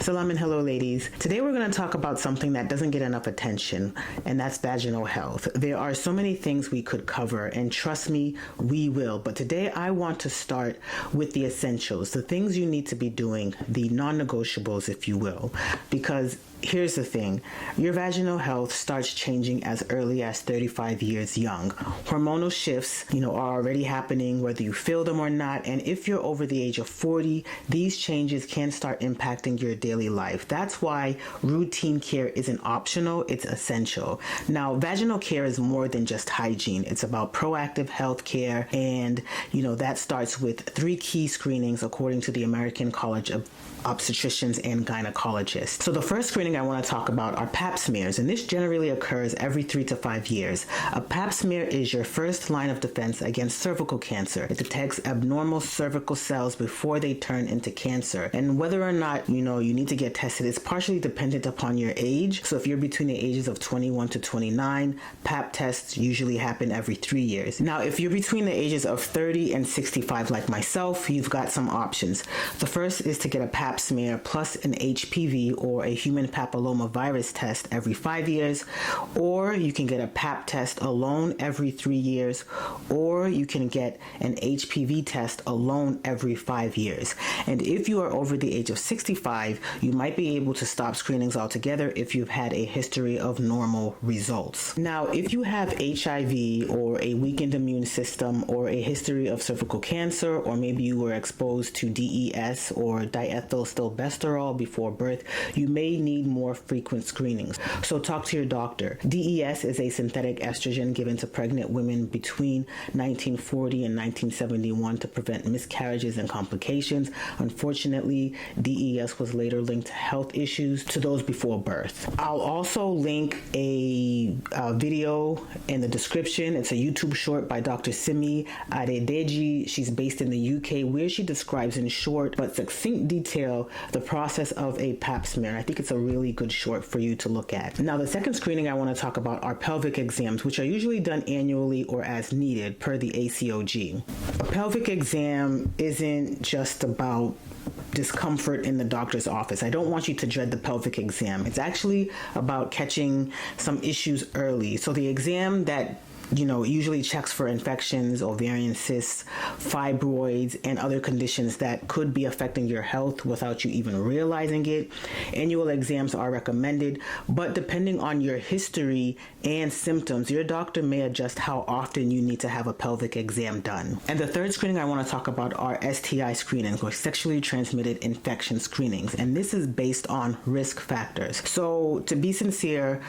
Salam and hello ladies. Today we're going to talk about something that doesn't get enough attention, and that's vaginal health. There are so many things we could cover, and trust me, we will. But today I want to start with the essentials, the things you need to be doing, the non-negotiables, if you will, because here's the thing, your vaginal health starts changing as early as 35 years young. Hormonal shifts, are already happening whether you feel them or not, and if you're over the age of 40, these changes can start impacting your daily life. That's why routine care isn't optional, it's essential. Now, vaginal care is more than just hygiene. It's about proactive health care, and that starts with 3 key screenings according to the American College of Obstetricians and Gynecologists. So the first screening I want to talk about are pap smears, and this generally occurs every 3 to 5 years. A pap smear is your first line of defense against cervical cancer. It detects abnormal cervical cells before they turn into cancer. And whether or not, you need to get tested is partially dependent upon your age. So if you're between the ages of 21 to 29, pap tests usually happen every 3 years. Now, if you're between the ages of 30 and 65 like myself, you've got some options. The first is to get a pap smear plus an HPV or a human papillomavirus test every 5 years, or you can get a pap test alone every 3 years, or you can get an HPV test alone every 5 years. And if you are over the age of 65, you might be able to stop screenings altogether if you've had a history of normal results. Now, if you have HIV or a weakened immune system or a history of cervical cancer, or maybe you were exposed to DES or diethylstilbestrol before birth, you may need more frequent screenings. So talk to your doctor. DES is a synthetic estrogen given to pregnant women between 1940 and 1971 to prevent miscarriages and complications. Unfortunately, DES was later linked to health issues to those before birth. I'll also link a video in the description. It's a YouTube short by Dr. Simi, Adeyedeji. She's based in the UK, where she describes in short but succinct detail the process of a pap smear. I think it's a really good short for you to look at. Now, the second screening I want to talk about are pelvic exams, which are usually done annually or as needed per the ACOG. A pelvic exam isn't just about discomfort in the doctor's office. I don't want you to dread the pelvic exam. It's actually about catching some issues early. So the exam that usually checks for infections, ovarian cysts, fibroids, and other conditions that could be affecting your health without you even realizing it. Annual exams are recommended, but depending on your history and symptoms, your doctor may adjust how often you need to have a pelvic exam done. And the third screening I want to talk about are STI screenings, or sexually transmitted infection screenings, and this is based on risk factors. So to be sincere,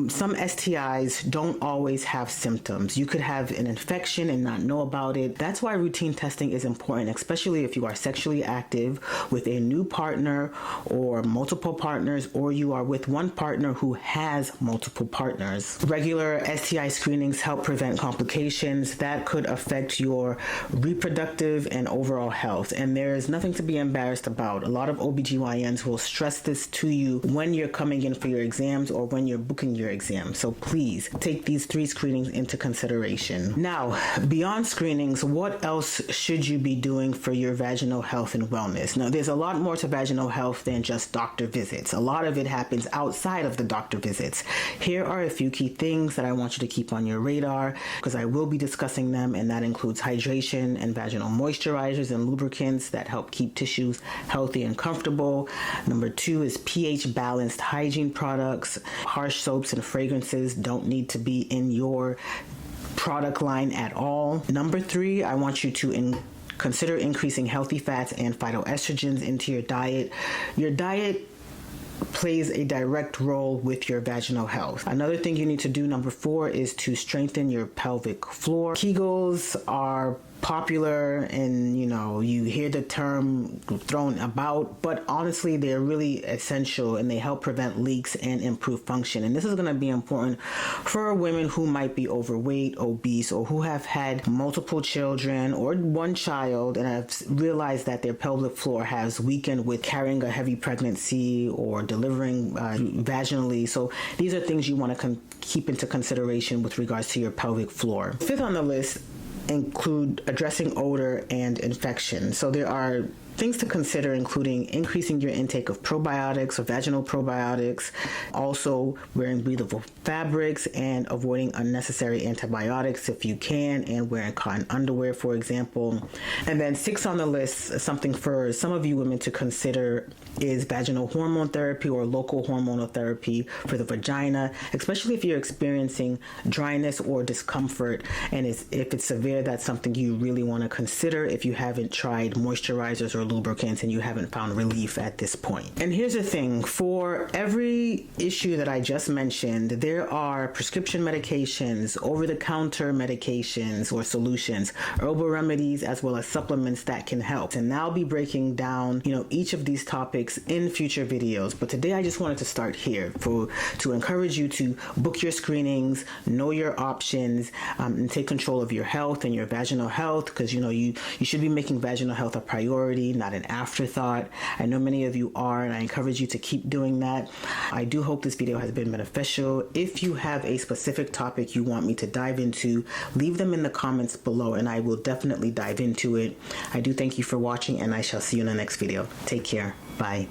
some STIs don't always have symptoms. You could have an infection and not know about it. That's why routine testing is important, especially if you are sexually active with a new partner or multiple partners, or you are with one partner who has multiple partners. Regular STI screenings help prevent complications that could affect your reproductive and overall health, and there is nothing to be embarrassed about. A lot of OBGYNs will stress this to you when you're coming in for your exams or when you're booking your exams. So please take these 3 screenings into consideration. Now, beyond screenings, what else should you be doing for your vaginal health and wellness? Now, there's a lot more to vaginal health than just doctor visits. A lot of it happens outside of the doctor visits. Here are a few key things that I want you to keep on your radar, because I will be discussing them, and that includes hydration and vaginal moisturizers and lubricants that help keep tissues healthy and comfortable. Number 2 is pH balanced hygiene products. Harsh soaps and fragrances don't need to be in your product line at all. Number 3, I want you to consider increasing healthy fats and phytoestrogens into your diet. Your diet plays a direct role with your vaginal health. Another thing you need to do, number 4, is to strengthen your pelvic floor. Kegels are popular, and you hear the term thrown about, but honestly they're really essential, and they help prevent leaks and improve function. And this is going to be important for women who might be overweight, obese, or who have had multiple children or one child and have realized that their pelvic floor has weakened with carrying a heavy pregnancy or delivering vaginally. So these are things you want to keep into consideration with regards to your pelvic floor. 5th on the list include addressing odor and infection. So there are Things to consider including increasing your intake of probiotics or vaginal probiotics, also wearing breathable fabrics and avoiding unnecessary antibiotics if you can, and wearing cotton underwear, for example. And then 6 on the list, something for some of you women to consider, is vaginal hormone therapy or local hormonal therapy for the vagina, especially if you're experiencing dryness or discomfort. And if it's severe, that's something you really want to consider if you haven't tried moisturizers or lubricants and you haven't found relief at this point. And here's the thing, for every issue that I just mentioned, there are prescription medications, over-the-counter medications or solutions, herbal remedies, as well as supplements that can help. And I'll be breaking down, each of these topics in future videos. But today I just wanted to start here to encourage you to book your screenings, know your options, and take control of your health and your vaginal health, because you should be making vaginal health a priority, not an afterthought. I know many of you are, and I encourage you to keep doing that. I do hope this video has been beneficial. If you have a specific topic you want me to dive into, leave them in the comments below and I will definitely dive into it. I do thank you for watching, and I shall see you in the next video. Take care. Bye.